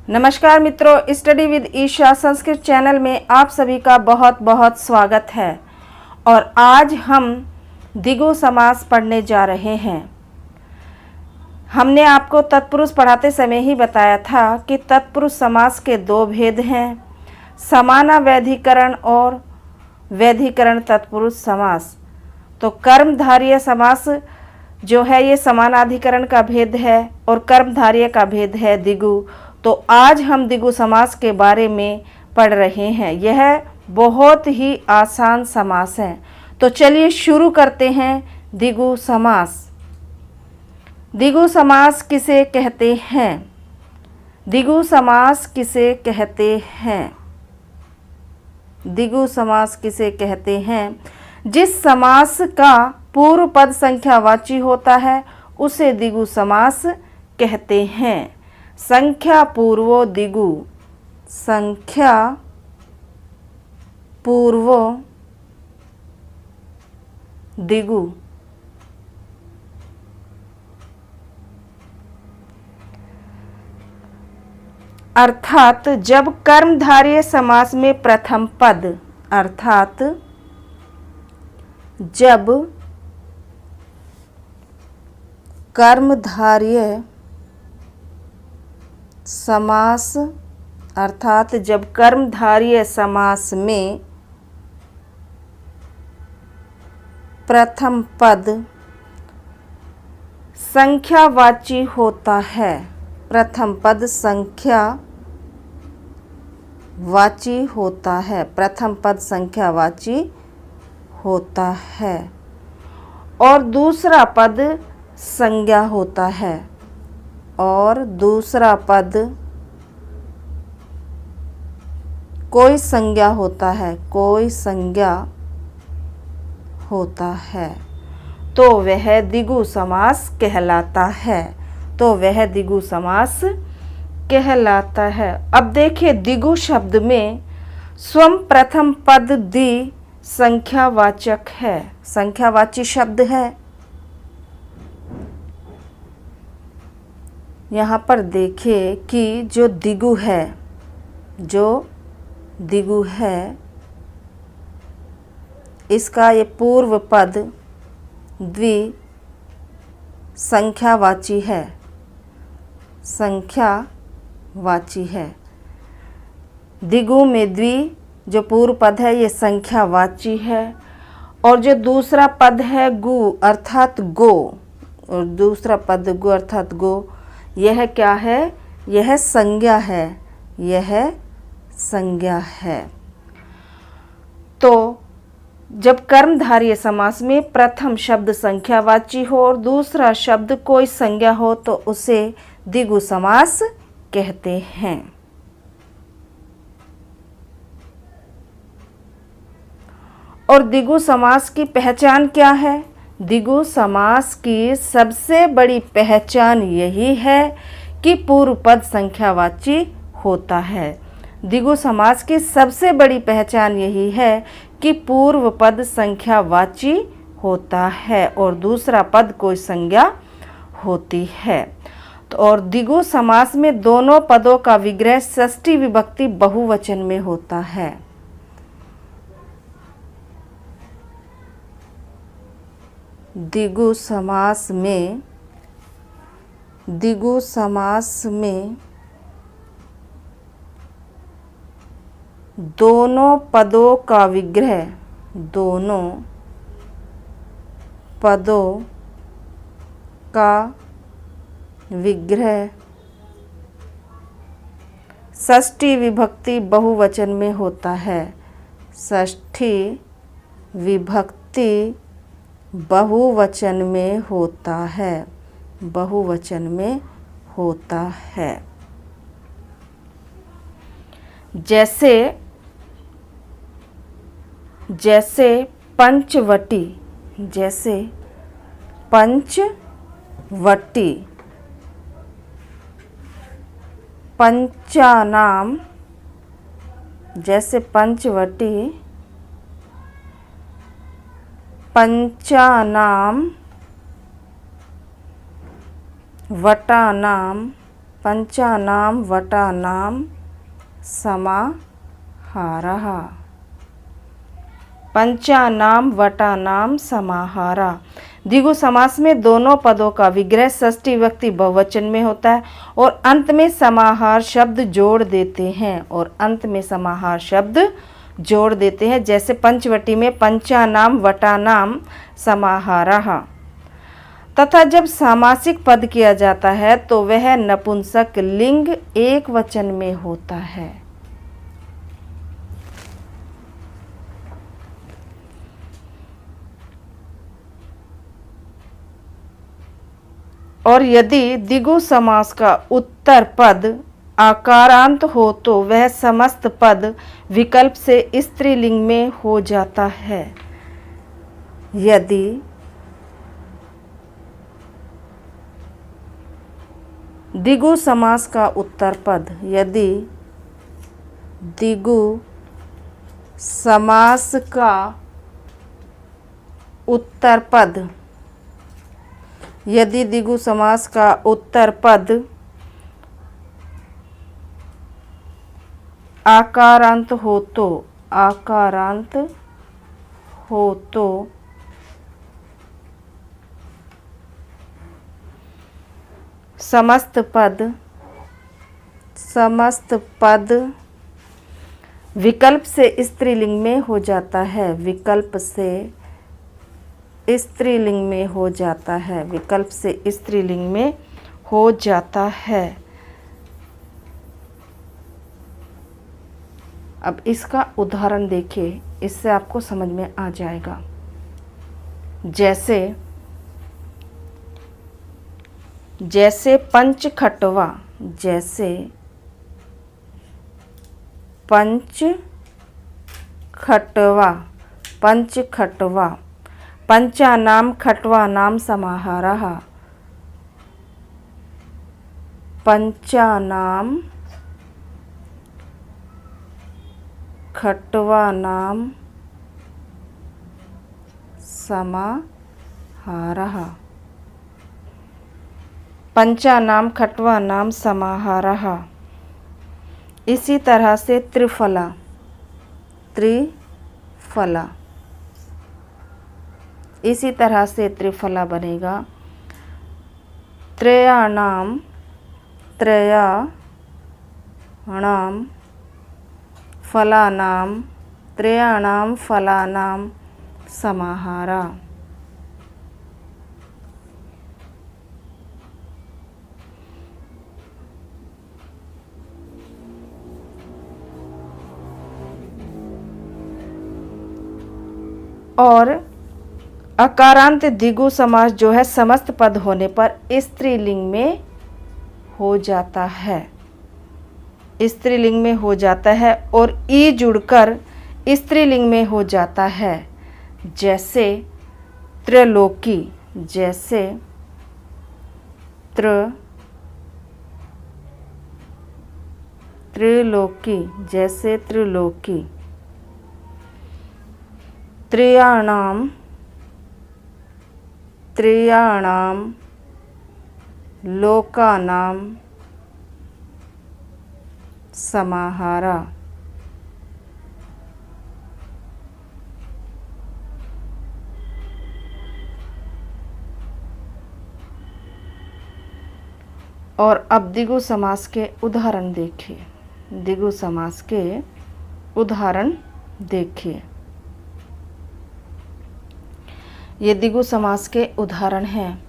नमस्कार मित्रों, study with Isha Sanskrit channel में आप सभी का बहुत बहुत स्वागत है। और आज हम द्विगु समास पढ़ने जा रहे हैं। हमने आपको तत्पुरुष पढ़ाते समय ही बताया था कि तत्पुरुष समास के दो भेद हैं, समानावैधिकरण और वैधिकरण तत्पुरुष समास। तो कर्मधारय समास जो है ये समानाधिकरण का भेद है और कर्मधारय का भेद है द्विगु। तो आज हम द्विगु समास के बारे में पढ़ रहे हैं। यह बहुत ही आसान समास है। तो चलिए शुरू करते हैं द्विगु समास। द्विगु समास किसे कहते हैं? द्विगु समास किसे कहते हैं? द्विगु समास किसे कहते हैं? जिस समास का पूर्व पद संख्यावाची होता है उसे द्विगु समास कहते हैं। संख्या पूर्वो द्विगु, संख्या पूर्वो द्विगु। अर्थात जब कर्मधारय समास में प्रथम पद, अर्थात जब कर्मधारय समास, अर्थात जब कर्मधारय समास में प्रथम पद संख्यावाची होता है, प्रथम पद संख्यावाची होता है, प्रथम पद संख्यावाची होता है और दूसरा पद संज्ञा होता है, और दूसरा पद कोई संज्ञा होता है, कोई संज्ञा होता है, तो वह द्विगु समास कहलाता है। तो वह द्विगु समास कहलाता है। अब देखिए, द्विगु शब्द में स्वम प्रथम पद द्वि संख्यावाचक है, संख्यावाची शब्द है। यहाँ पर देखिए कि जो द्विगु है, जो द्विगु है, इसका ये पूर्व पद द्वि संख्यावाची है, संख्यावाची है। द्विगु में द्वि जो पूर्व पद है ये संख्यावाची है, और जो दूसरा पद है गु अर्थात गो, और दूसरा पद गु अर्थात गो, यह क्या है? यह संज्ञा है, यह संज्ञा है। तो जब कर्मधारय समास में प्रथम शब्द संख्यावाची हो और दूसरा शब्द कोई संज्ञा हो तो उसे द्विगु समास कहते हैं। और द्विगु समास की पहचान क्या है? द्विगु समास की सबसे बड़ी पहचान यही है कि पूर्व पद संख्यावाची होता है। द्विगु समास की सबसे बड़ी पहचान यही है कि पूर्व पद संख्यावाची होता है और दूसरा पद कोई संज्ञा होती है। तो और द्विगु समास में दोनों पदों का विग्रह षष्ठी विभक्ति बहुवचन में होता है। द्विगु समास में दोनों पदों का विग्रह, दोनों पदों का विग्रह षष्ठी विभक्ति बहुवचन में होता है, षष्ठी विभक्ति बहुवचन में होता है, बहुवचन में होता है। जैसे पंचवटी, जैसे पंचवटी, पंचानाम, जैसे पंचवटी पंचानाम वटानाम पंचानाम वटानाम समाहारः। पंचानाम वटानाम समाहारा। द्विगु समास में दोनों पदों का विग्रह षष्ठी विभक्ति बहुवचन में होता है और अंत में समाहार शब्द जोड़ देते हैं जैसे पंचवटी में पंचानाम वटानाम समाहारः। तथा जब सामासिक पद किया जाता है तो वह नपुंसक लिंग एक वचन में होता है। और यदि द्विगु समास का उत्तर पद आकारांत हो तो वह समस्त पद विकल्प से स्त्रीलिंग में हो जाता है। यदि द्विगु समास का उत्तर पद द्विगु समास का उत्तर पद यदि द्विगु समास का उत्तर पद आकारांत हो तो समस्त पद विकल्प से स्त्रीलिंग में हो जाता है। विकल्प से स्त्रीलिंग में हो जाता है। अब इसका उदाहरण देखिए, इससे आपको समझ में आ जाएगा। जैसे पंचखटवा, पंचखटवा। पंचानाम खट्वानाम समाहारः। पंचानाम खट्वानाम समाहारः। पंचानाम खट्वानाम समाहारः। इसी तरह से त्रिफला बनेगा। त्रयाणाम फलानाम समाहारा। और अकारांत द्विगु समास जो है समस्त पद होने पर स्त्रीलिंग में हो जाता है और ई जुड़कर स्त्रीलिंग में हो जाता है। जैसे त्रिलोकी, त्रिलोकी। त्रयाणाम लोकानाम समाहारा। और अब द्विगु समास के उदाहरण देखिए। ये द्विगु समास के उदाहरण हैं।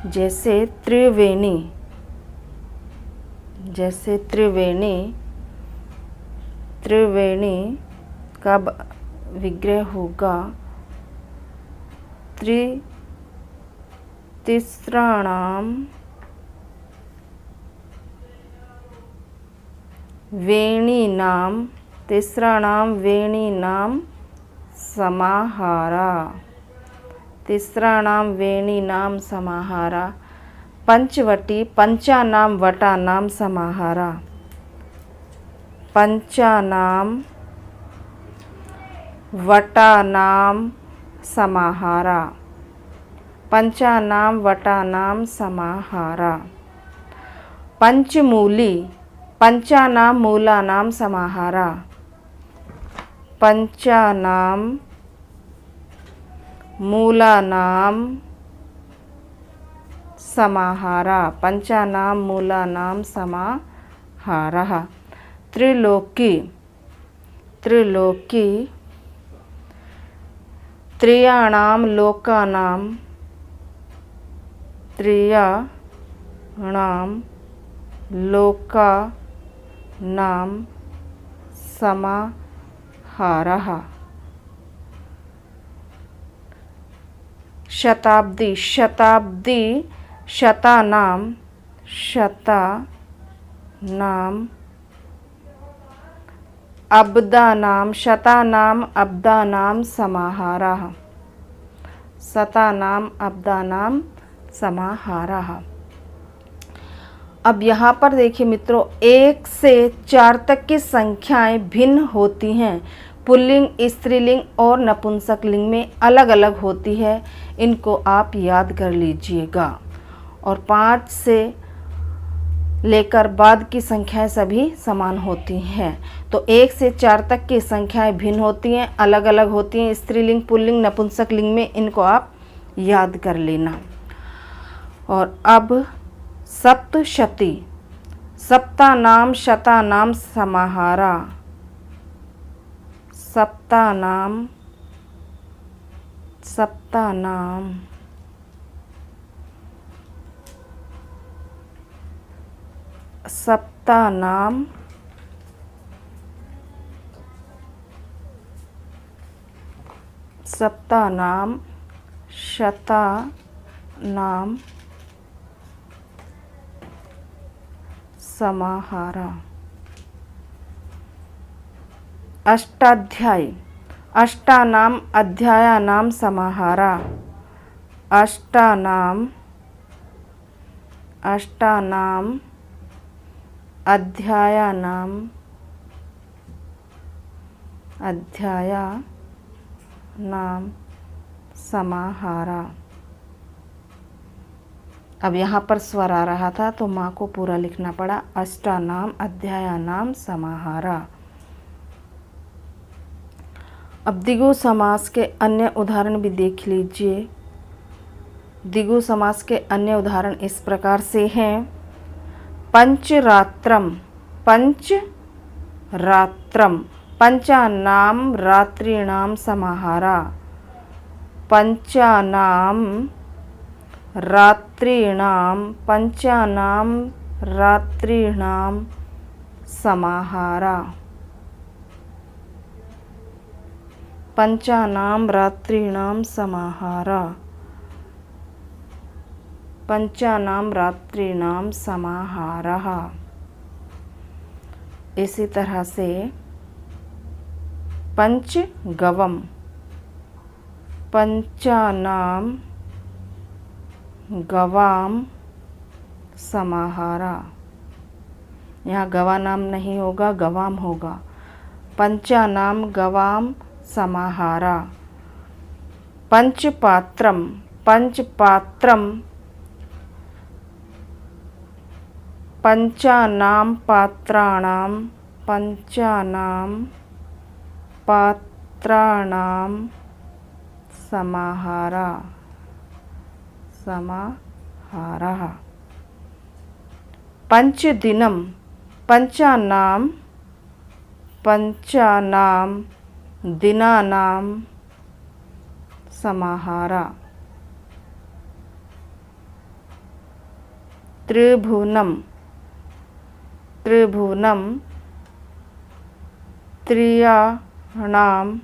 जैसे त्रिवेणी का विग्रह होगा तिस्राणाम वेणीनाम समाहारा। पंचवटी पंचानाम वटानाम समाहारा। पंचानाम वटानाम समाहारा। पंचानाम वटानाम समाहारा। पंचमूली, पंचानाम मूलानाम समाहारा। पंचानाम मूलानाम समाहारा। पंचानाम मूलानाम समाहारः। त्रिलोकी, त्रिलोकी त्रयाणाम लोकानाम, त्रयाणाम लोकानाम समाहारः। शताब्दी, शताब्दी शतानाम, शतानाम अब्दानाम, शतानाम अब्दानाम समाहारः। शतानाम अब्दानाम समाहारः। अब यहाँ पर देखिए मित्रों, 1 से 4 तक की संख्याएं भिन्न होती हैं। पुल्लिंग, स्त्रीलिंग और नपुंसकलिंग में अलग अलग होती है। इनको आप याद कर लीजिएगा। और 5 से लेकर बाद की संख्याएं सभी समान होती हैं। तो 1 से 4 तक की संख्याएं भिन्न होती हैं, अलग अलग होती हैं। स्त्रीलिंग, पुल्लिंग, नपुंसकलिंग में इनको आप याद कर लेना। और अब सप्तशती, सप्तानाम शतानाम समाहारा। सप्तानाम, सप्तानाम सप्तानाम सप्तानाम शतानाम समाहारा। अष्टाध्यायी, अष्टानाम अध्यायानाम समाहारा। अष्टानाम, अष्टानाम अध्यायानाम, अध्यायानाम समाहारा। अब यहाँ पर स्वर आ रहा था तो माँ को पूरा लिखना पड़ा। अष्टानाम अध्यायानाम समाहारा। अब द्विगु समास के अन्य उदाहरण भी देख लीजिए। द्विगु समास के अन्य उदाहरण इस प्रकार से हैं। पंचरात्रम, पंचरात्रम पंचानाम रात्रीणाम समाहारा। पंचानाम रात्रीणाम, पंचानाम रात्रीणाम समाहारा। पंचानाम रात्रीणाम समाहारा। पंचानाम रात्रीणाम समाहारः। इसी तरह से पंचगवम, पंचानाम गवाम समाहारा। यहाँ गवा नाम नहीं होगा, गवाम होगा। पंचानाम गवाम समाहारा। पंचपात्रम, पंचपात्रम पंचानाम पात्राणाम, पंचानाम पात्राणाम समाहारा। समाहारः। पंचदिनम, पंचानाम, पंचानाम दिनानाम समाहारा। त्रिभुवनम, त्रिभुवनम त्रयाणाम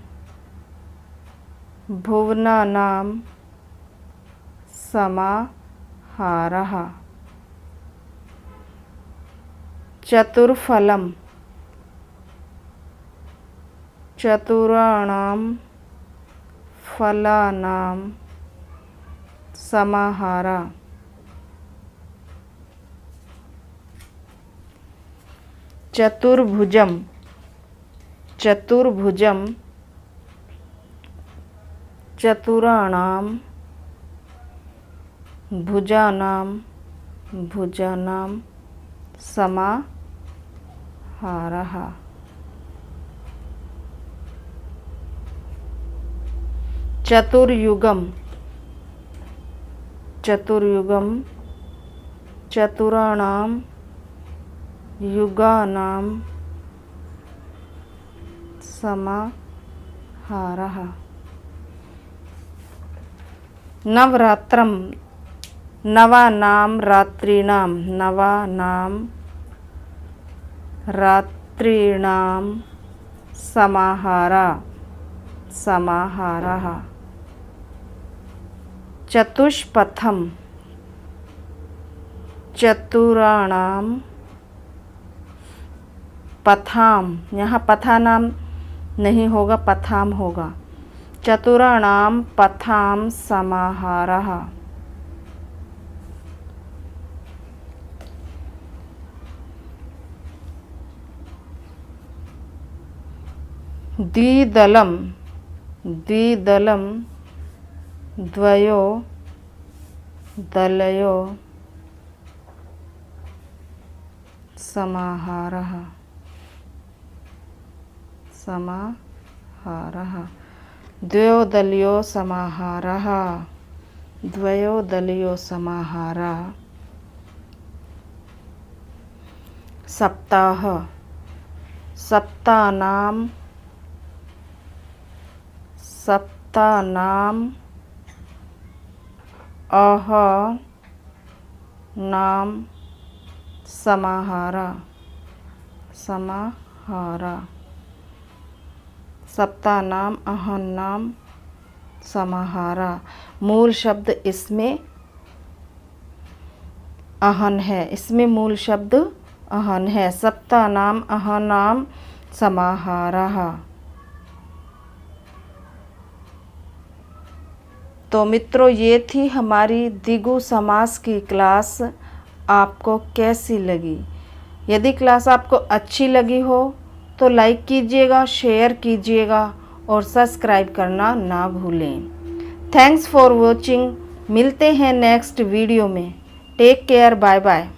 भुवनानाम समाहारः। चतुर्फलम, चतुराणाम फलानाम समाहारा। चतुर्भुजम, चतुर्भुजम चतुराणाम भुजानां भुजानां समाहारः। चतुर्युगं चतुर्युगं चतुराणां युगानां समाहारः। नवरात्रं नवानां रात्रीणां नवानां रात्रीणां समाहारः। चतुष्पथं चतुराणां पथाम, यहाँ पथानां नहीं होगा, पथाम होगा। चतुराणां पथाम समाहारः। द्विदलं द्विदलं द्वयो दलयो समाहारः समाहारः। द्वयोदलीयो समाहारः द्वयोदलीयो समाहारः। सप्ताह सप्तानां सप्तानां अहनां समाहारः समाहारः। सप्तानां अहनां समाहारः। मूल शब्द इसमें अहन है, इसमें मूल शब्द अहन है। सप्तानां अहनां समाहारः। तो मित्रों, ये थी हमारी द्विगु समास की क्लास। आपको कैसी लगी? यदि क्लास आपको अच्छी लगी हो तो लाइक कीजिएगा, शेयर कीजिएगा और सब्सक्राइब करना ना भूलें। Thanks for watching. मिलते हैं नेक्स्ट वीडियो में। Take care, bye bye.